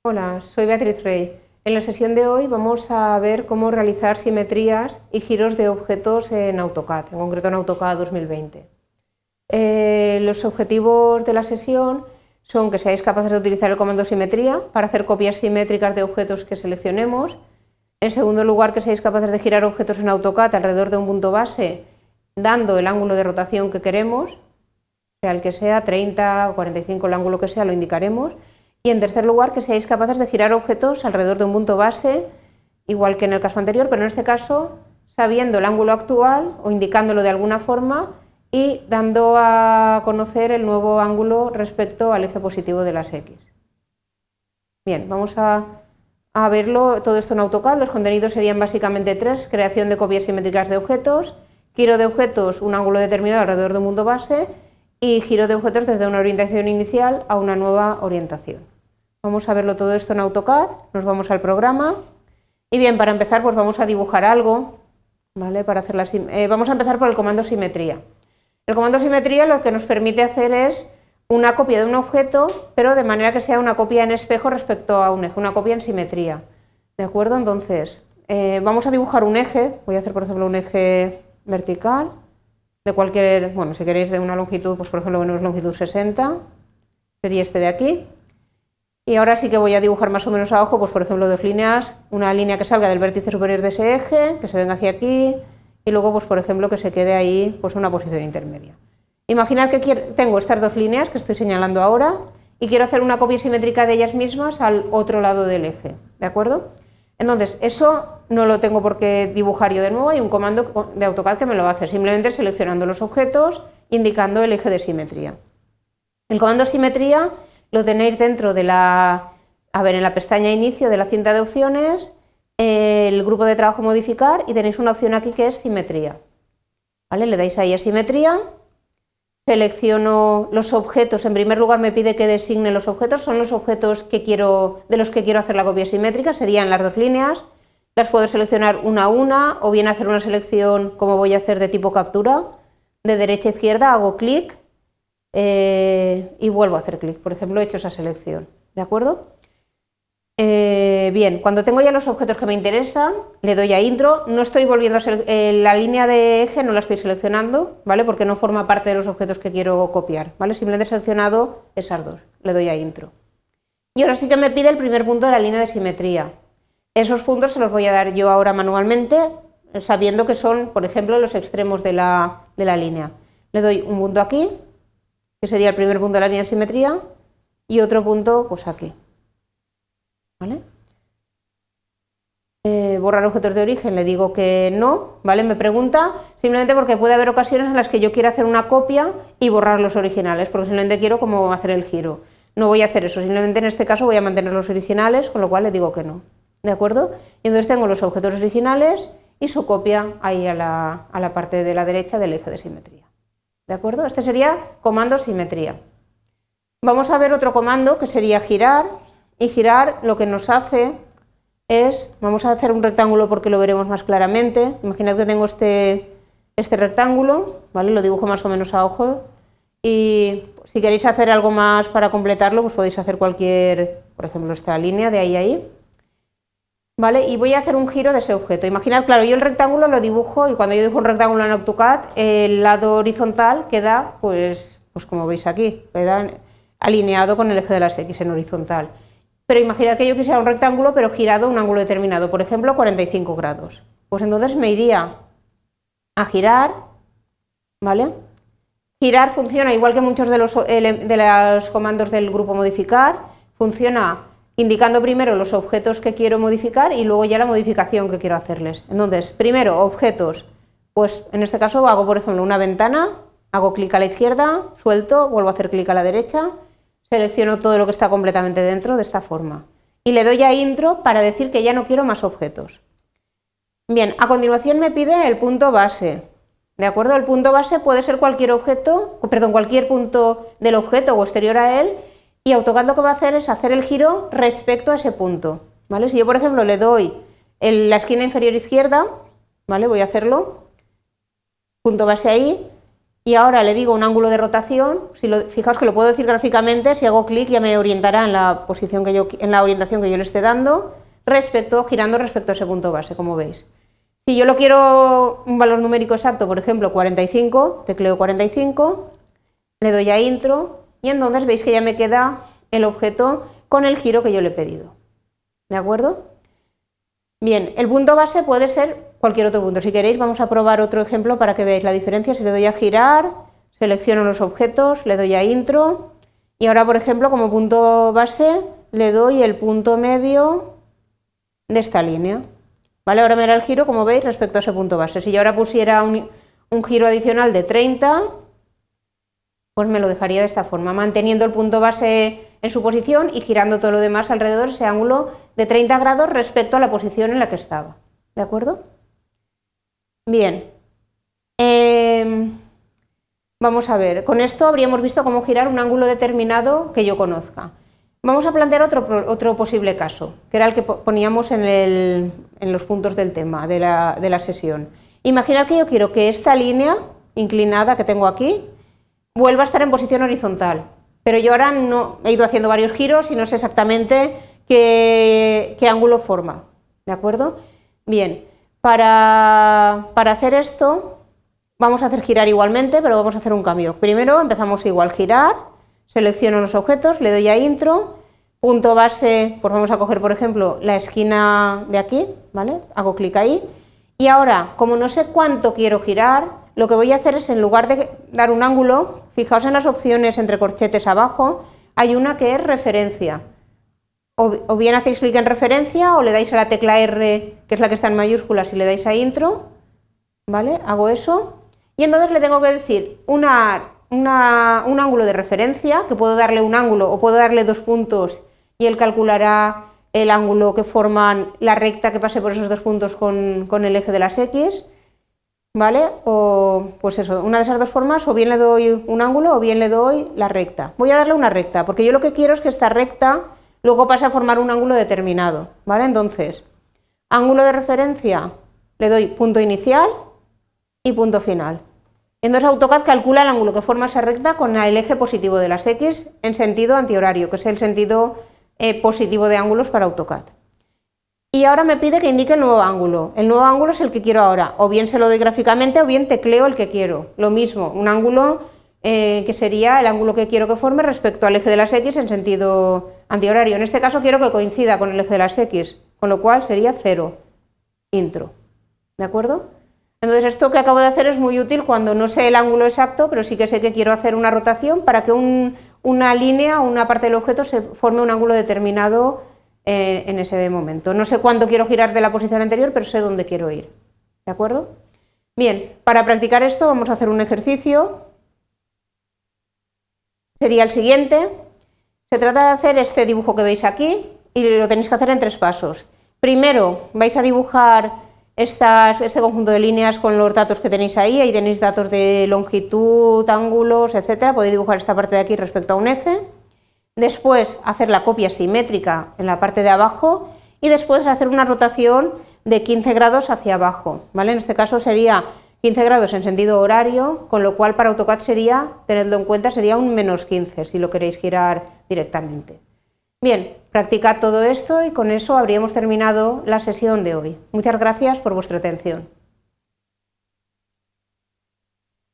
Hola, soy Beatriz Rey. En la sesión de hoy vamos a ver cómo realizar simetrías y giros de objetos en AutoCAD, en concreto en AutoCAD 2020. Los objetivos de la sesión son que seáis capaces de utilizar el comando simetría para hacer copias simétricas de objetos que seleccionemos. En segundo lugar, que seáis capaces de girar objetos en AutoCAD alrededor de un punto base, dando el ángulo de rotación que queremos, sea el que sea, 30 o 45, el ángulo que sea, lo indicaremos. Y en tercer lugar, que seáis capaces de girar objetos alrededor de un punto base, igual que en el caso anterior, pero en este caso sabiendo el ángulo actual o indicándolo de alguna forma y dando a conocer el nuevo ángulo respecto al eje positivo de las X. Bien, vamos a verlo todo esto en AutoCAD. Los contenidos serían básicamente tres: creación de copias simétricas de objetos, giro de objetos un ángulo determinado alrededor de un punto base y giro de objetos desde una orientación inicial a una nueva orientación. Vamos a verlo todo esto en AutoCAD, nos vamos al programa y bien, para empezar pues vamos a dibujar algo, ¿vale? Vamos a empezar por el comando simetría. El comando simetría lo que nos permite hacer es una copia de un objeto, pero de manera que sea una copia en espejo respecto a un eje, una copia en simetría, ¿de acuerdo? Entonces, vamos a dibujar un eje, voy a hacer por ejemplo un eje vertical, de cualquier, bueno, si queréis de una longitud, pues por ejemplo ponemos longitud 60, sería este de aquí. Y ahora sí que voy a dibujar más o menos a ojo, pues por ejemplo dos líneas, una línea que salga del vértice superior de ese eje, que se venga hacia aquí, y luego pues por ejemplo que se quede ahí pues una posición intermedia. Imaginad que tengo estas dos líneas que estoy señalando ahora y quiero hacer una copia simétrica de ellas mismas al otro lado del eje, ¿de acuerdo? Entonces eso no lo tengo por qué dibujar yo de nuevo, hay un comando de AutoCAD que me lo va a hacer, simplemente seleccionando los objetos, indicando el eje de simetría. El comando simetría lo tenéis dentro de en la pestaña inicio de la cinta de opciones, el grupo de trabajo modificar y tenéis una opción aquí que es simetría. ¿Vale? Le dais ahí a simetría, selecciono los objetos, en primer lugar me pide que designe los objetos, son los objetos de los que quiero hacer la copia simétrica, serían las dos líneas, las puedo seleccionar una a una o bien hacer una selección como voy a hacer de tipo captura, de derecha a izquierda hago clic, y vuelvo a hacer clic, por ejemplo he hecho esa selección, ¿de acuerdo? Bien, cuando tengo ya los objetos que me interesan, le doy a intro, no estoy volviendo a la línea de eje no la estoy seleccionando, ¿vale? Porque no forma parte de los objetos que quiero copiar, ¿vale? Simplemente he seleccionado esas dos, le doy a intro. Y ahora sí que me pide el primer punto de la línea de simetría. Esos puntos se los voy a dar yo ahora manualmente, sabiendo que son, por ejemplo, los extremos de la línea. Le doy un punto aquí, que sería el primer punto de la línea de simetría, y otro punto pues aquí. ¿Vale? Borrar objetos de origen, le digo que no, ¿vale? Me pregunta simplemente porque puede haber ocasiones en las que yo quiero hacer una copia y borrar los originales, porque simplemente quiero como hacer el giro. No voy a hacer eso, simplemente en este caso voy a mantener los originales, con lo cual le digo que no, ¿de acuerdo? Y entonces tengo los objetos originales y su copia ahí a la parte de la derecha del eje de simetría. ¿De acuerdo? Este sería comando simetría. Vamos a ver otro comando que sería girar, y girar lo que nos hace es, vamos a hacer un rectángulo porque lo veremos más claramente, imaginad que tengo este rectángulo, ¿vale? Lo dibujo más o menos a ojo y si queréis hacer algo más para completarlo, pues podéis hacer cualquier, por ejemplo esta línea de ahí a ahí. ¿Vale? Y voy a hacer un giro de ese objeto. Imaginad, claro, yo el rectángulo lo dibujo y cuando yo dibujo un rectángulo en AutoCAD, el lado horizontal queda, pues como veis aquí, queda alineado con el eje de las X en horizontal. Pero imaginad que yo quisiera un rectángulo, pero girado a un ángulo determinado, por ejemplo 45 grados. Pues entonces me iría a girar, ¿vale? Girar funciona igual que muchos de los comandos del grupo modificar, funciona indicando primero los objetos que quiero modificar y luego ya la modificación que quiero hacerles. Entonces, primero, objetos, pues en este caso hago por ejemplo una ventana, hago clic a la izquierda, suelto, vuelvo a hacer clic a la derecha, selecciono todo lo que está completamente dentro de esta forma y le doy a intro para decir que ya no quiero más objetos. Bien, a continuación me pide el punto base, ¿de acuerdo? El punto base puede ser cualquier punto del objeto o exterior a él. Y AutoCAD lo que va a hacer es hacer el giro respecto a ese punto, ¿vale? Si yo, por ejemplo, le doy en la esquina inferior izquierda, ¿vale? Voy a hacerlo, punto base ahí, y ahora le digo un ángulo de rotación. Fijaos que lo puedo decir gráficamente, si hago clic ya me orientará en la orientación que yo le esté dando, girando respecto a ese punto base, como veis. Si yo lo quiero un valor numérico exacto, por ejemplo 45, tecleo 45, le doy a intro y entonces veis que ya me queda el objeto con el giro que yo le he pedido. ¿De acuerdo? Bien, el punto base puede ser cualquier otro punto. Si queréis vamos a probar otro ejemplo para que veáis la diferencia. Si le doy a girar, selecciono los objetos, le doy a intro y ahora, por ejemplo, como punto base le doy el punto medio de esta línea. ¿Vale? Ahora me hará el giro, como veis, respecto a ese punto base. Si yo ahora pusiera un giro adicional de 30, pues me lo dejaría de esta forma, manteniendo el punto base en su posición y girando todo lo demás alrededor, ese ángulo de 30 grados respecto a la posición en la que estaba. ¿De acuerdo? Bien. Vamos a ver, con esto habríamos visto cómo girar un ángulo determinado que yo conozca. Vamos a plantear otro posible caso, que era el que poníamos en los puntos del tema de la sesión. Imaginad que yo quiero que esta línea inclinada que tengo aquí vuelva a estar en posición horizontal, pero yo ahora no he ido haciendo varios giros y no sé exactamente qué ángulo forma. ¿De acuerdo? Bien, para hacer esto vamos a hacer girar igualmente, pero vamos a hacer un cambio. Primero empezamos igual, girar. Selecciono los objetos, le doy a intro, punto base, pues vamos a coger por ejemplo la esquina de aquí, ¿vale? Hago clic ahí y ahora, como no sé cuánto quiero girar, lo que voy a hacer es, en lugar de dar un ángulo, fijaos en las opciones entre corchetes abajo, hay una que es referencia. O bien hacéis clic en referencia o le dais a la tecla R, que es la que está en mayúsculas, y le dais a intro, ¿vale? Hago eso y entonces le tengo que decir un ángulo de referencia, que puedo darle un ángulo o puedo darle 2 puntos y él calculará el ángulo que forman la recta que pase por esos 2 puntos con el eje de las X, ¿vale? O pues eso, una de esas 2 formas, o bien le doy un ángulo o bien le doy la recta. Voy a darle una recta, porque yo lo que quiero es que esta recta luego pase a formar un ángulo determinado, ¿vale? Entonces, ángulo de referencia, le doy punto inicial y punto final. Entonces AutoCAD calcula el ángulo que forma esa recta con el eje positivo de las X en sentido antihorario, que es el sentido positivo de ángulos para AutoCAD. Y ahora me pide que indique el nuevo ángulo. El nuevo ángulo es el que quiero ahora, o bien se lo doy gráficamente o bien tecleo el que quiero. Lo mismo, un ángulo que sería el ángulo que quiero que forme respecto al eje de las X en sentido antihorario. En este caso quiero que coincida con el eje de las X, con lo cual sería 0, intro. ¿De acuerdo? Entonces esto que acabo de hacer es muy útil cuando no sé el ángulo exacto, pero sí que sé que quiero hacer una rotación para que una línea o una parte del objeto se forme un ángulo determinado en ese momento. No sé cuánto quiero girar de la posición anterior, pero sé dónde quiero ir. ¿De acuerdo? Bien, para practicar esto vamos a hacer un ejercicio. Sería el siguiente. Se trata de hacer este dibujo que veis aquí y lo tenéis que hacer en 3 pasos. Primero vais a dibujar este conjunto de líneas con los datos que tenéis ahí tenéis datos de longitud, ángulos, etcétera. Podéis dibujar esta parte de aquí respecto a un eje. Después hacer la copia simétrica en la parte de abajo y después hacer una rotación de 15 grados hacia abajo, ¿vale? En este caso sería 15 grados en sentido horario, con lo cual para AutoCAD sería, tenedlo en cuenta, sería un -15 si lo queréis girar directamente. Bien, practicad todo esto y con eso habríamos terminado la sesión de hoy. Muchas gracias por vuestra atención.